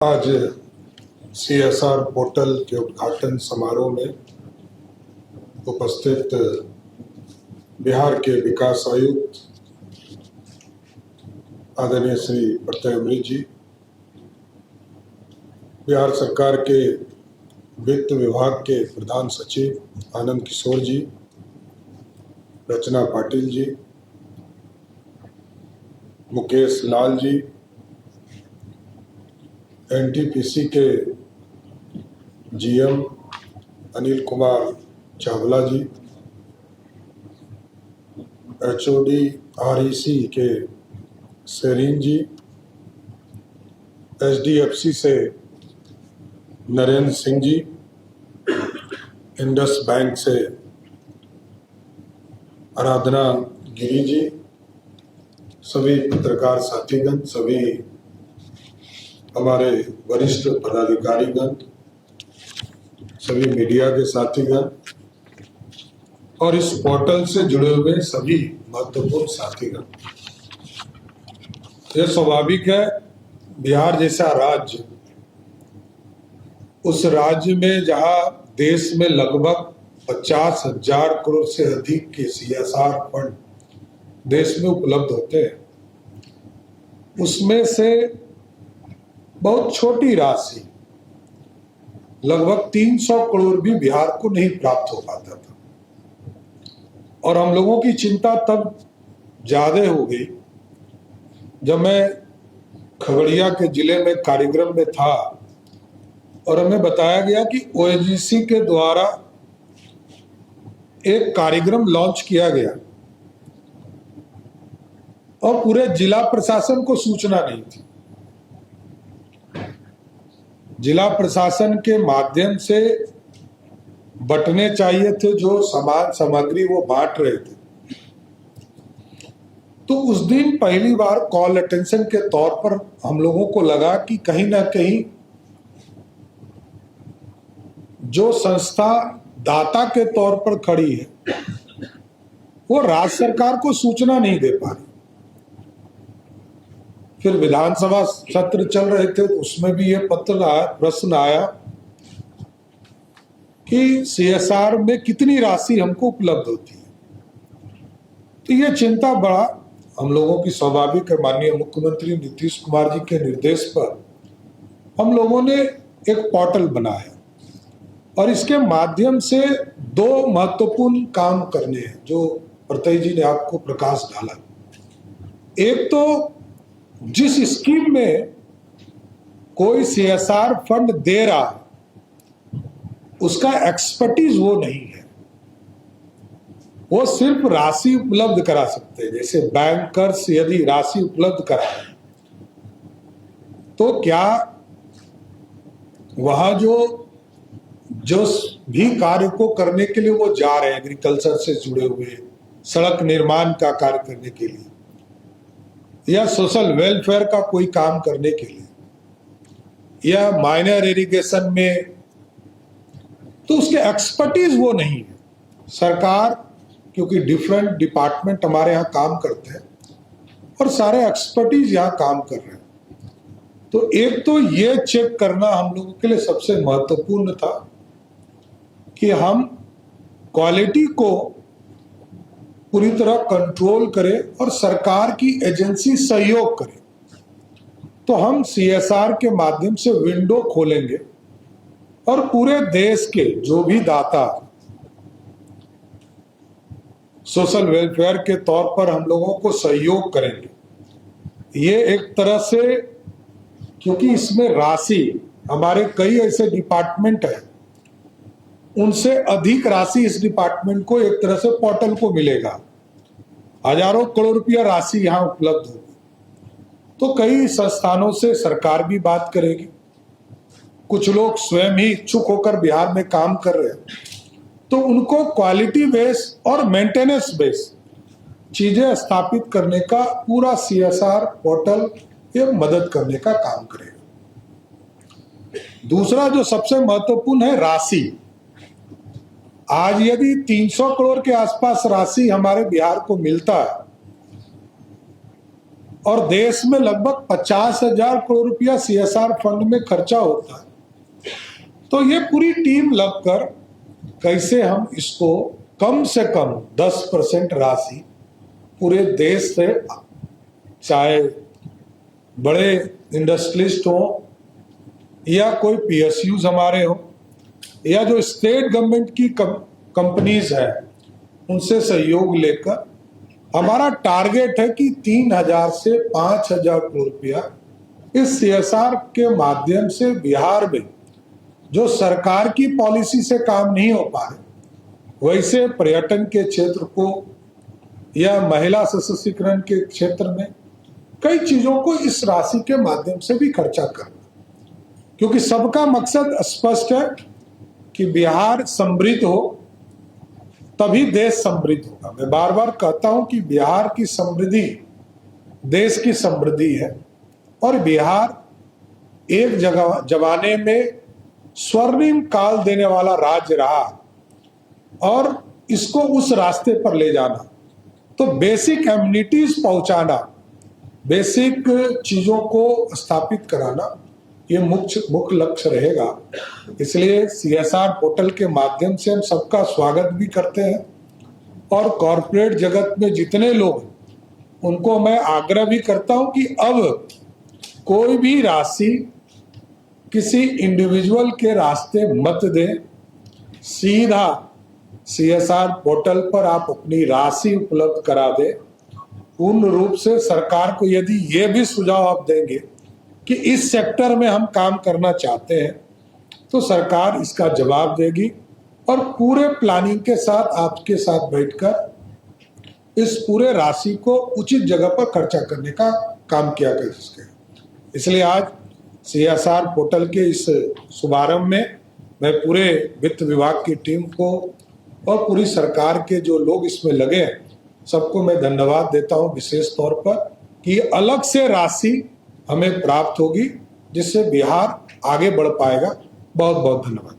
आज CSR portal के उद्घाटन समारोह में उपस्थित बिहार के विकास आयुक्त आदरणीय श्री प्रत्यय अमृत जी, बिहार सरकार के वित्त विभाग के प्रधान सचिव आनंद किशोर जी, रचना पाटिल जी, मुकेश लाल जी, एनटीपीसी के जीएम अनिल कुमार चावला जी, एचओडी आरईसी के सेरीन जी, एचडीएफसी से नरेंद्र सिंह जी, इंडस बैंक से आराधना गिरी जी, सभी पत्रकार साथीगण, सभी हमारे वरिष्ठ पदाधिकारीगण, सभी मीडिया के साथीगण और इस पोर्टल से जुड़े हुए सभी महत्वपूर्ण साथीगण। यह स्वाभाविक है, बिहार जैसा राज्य, उस राज्य में जहां देश में लगभग 50,000 करोड़ से अधिक के सीएसआर फंड देश में उपलब्ध होते हैं, उसमें से बहुत छोटी राशि लगभग 300 करोड़ भी बिहार को नहीं प्राप्त हो पाता था। और हम लोगों की चिंता तब ज्यादा हो गई जब मैं खगड़िया के जिले में कार्यक्रम में था और हमें बताया गया कि ओएनजीसी के द्वारा एक कार्यक्रम लॉन्च किया गया और पूरे जिला प्रशासन को सूचना नहीं थी। जिला प्रशासन के माध्यम से बंटने चाहिए थे जो सामान सामग्री वो बांट रहे थे। तो उस दिन पहली बार कॉल अटेंशन के तौर पर हम लोगों को लगा कि कहीं ना कहीं जो संस्था दाता के तौर पर खड़ी है वो राज्य सरकार को सूचना नहीं दे पा रही। फिर विधानसभा सत्र चल रहे थे तो उसमें भी ये प्रश्न आया कि सीएसआर में कितनी राशि हमको उपलब्ध होती है। तो ये चिंता बड़ा हम लोगों की स्वाभाविक है। माननीय मुख्यमंत्री नीतीश कुमार जी के निर्देश पर हम लोगों ने एक पोर्टल बनाया और इसके माध्यम से दो महत्वपूर्ण काम करने हैं जो प्रत्यय जी ने आपको प्रकाश डाला। एक तो जिस स्कीम में कोई सीएसआर फंड दे रहा है उसका एक्सपर्टीज वो नहीं है, वो सिर्फ राशि उपलब्ध करा सकते हैं। जैसे बैंकर्स यदि राशि उपलब्ध कराए तो क्या वहां जो भी कार्य को करने के लिए वो जा रहे हैं, एग्रीकल्चर से जुड़े हुए, सड़क निर्माण का कार्य करने के लिए या सोशल वेलफेयर का कोई काम करने के लिए या माइनर इरिगेशन में, तो उसके एक्सपर्टीज वो नहीं है। सरकार क्योंकि डिफरेंट डिपार्टमेंट हमारे यहाँ काम करते हैं और सारे एक्सपर्टीज यहाँ काम कर रहे हैं, तो एक तो ये चेक करना हम लोगों के लिए सबसे महत्वपूर्ण था कि हम क्वालिटी को पूरी तरह कंट्रोल करें और सरकार की एजेंसी सहयोग करे। तो हम सीएसआर के माध्यम से विंडो खोलेंगे और पूरे देश के जो भी दाता सोशल वेलफेयर के तौर पर हम लोगों को सहयोग करेंगे। ये एक तरह से, क्योंकि इसमें राशि हमारे कई ऐसे डिपार्टमेंट हैं, उनसे अधिक राशि इस डिपार्टमेंट को एक तरह से पोर्टल को मिलेगा। हजारों करोड़ रुपया राशि यहाँ उपलब्ध होगी। तो कई संस्थानों से सरकार भी बात करेगी, कुछ लोग स्वयं ही इच्छुक होकर बिहार में काम कर रहे हैं, तो उनको क्वालिटी बेस और मेंटेनेंस बेस चीजें स्थापित करने का पूरा सीएसआर पोर्टल ये मदद करने का काम करेगा। दूसरा जो सबसे महत्वपूर्ण है राशि। आज यदि 300 करोड़ के आसपास राशि हमारे बिहार को मिलता है और देश में लगभग 50,000 करोड़ रुपया CSR फंड में खर्चा होता है। तो ये पूरी टीम लगकर कैसे हम इसको कम से कम 10% राशि पूरे देश से, चाहे बड़े इंडस्ट्रियलिस्ट हो या कोई PSUs हमारे हो या जो स्टेट गवर्नमेंट की कंपनीज है, उनसे सहयोग लेकर हमारा टारगेट है कि 3,000 से 5,000 करोड़ रुपया इस CSR के माध्यम से बिहार में जो सरकार की पॉलिसी से काम नहीं हो पा रहे, वैसे पर्यटन के क्षेत्र को या महिला सशक्तिकरण के क्षेत्र में कई चीजों को इस राशि के माध्यम से भी खर्चा करना, क्योंकि सबका मकसद स्पष्ट है कि बिहार समृद्ध हो तभी देश समृद्ध होगा। मैं बार बार कहता हूं कि बिहार की समृद्धि देश की समृद्धि है और बिहार एक जमाने में स्वर्णिम काल देने वाला राज्य रहा और इसको उस रास्ते पर ले जाना, तो बेसिक एम्यूनिटीज पहुंचाना, बेसिक चीजों को स्थापित कराना, ये मुख्य लक्ष्य रहेगा। इसलिए CSR पोर्टल के माध्यम से हम सबका स्वागत भी करते हैं और कॉरपोरेट जगत में जितने लोग हैं उनको मैं आग्रह भी करता हूं कि अब कोई भी राशि किसी इंडिविजुअल के रास्ते मत दें, सीधा CSR पोर्टल पर आप अपनी राशि उपलब्ध करा दें। पूर्ण रूप से सरकार को यदि ये भी सुझाव आप देंगे कि इस सेक्टर में हम काम करना चाहते हैं, तो सरकार इसका जवाब देगी और पूरे प्लानिंग के साथ आपके साथ बैठकर इस पूरे राशि को उचित जगह पर खर्चा करने का काम किया कर सके। इसलिए आज CSR पोर्टल के इस शुभारंभ में मैं पूरे वित्त विभाग की टीम को और पूरी सरकार के जो लोग इसमें लगे हैं, सबको मैं धन्यवाद देता हूं विशेष तौर पर कि अलग से राशि हमें प्राप्त होगी जिससे बिहार आगे बढ़ पाएगा। बहुत बहुत धन्यवाद।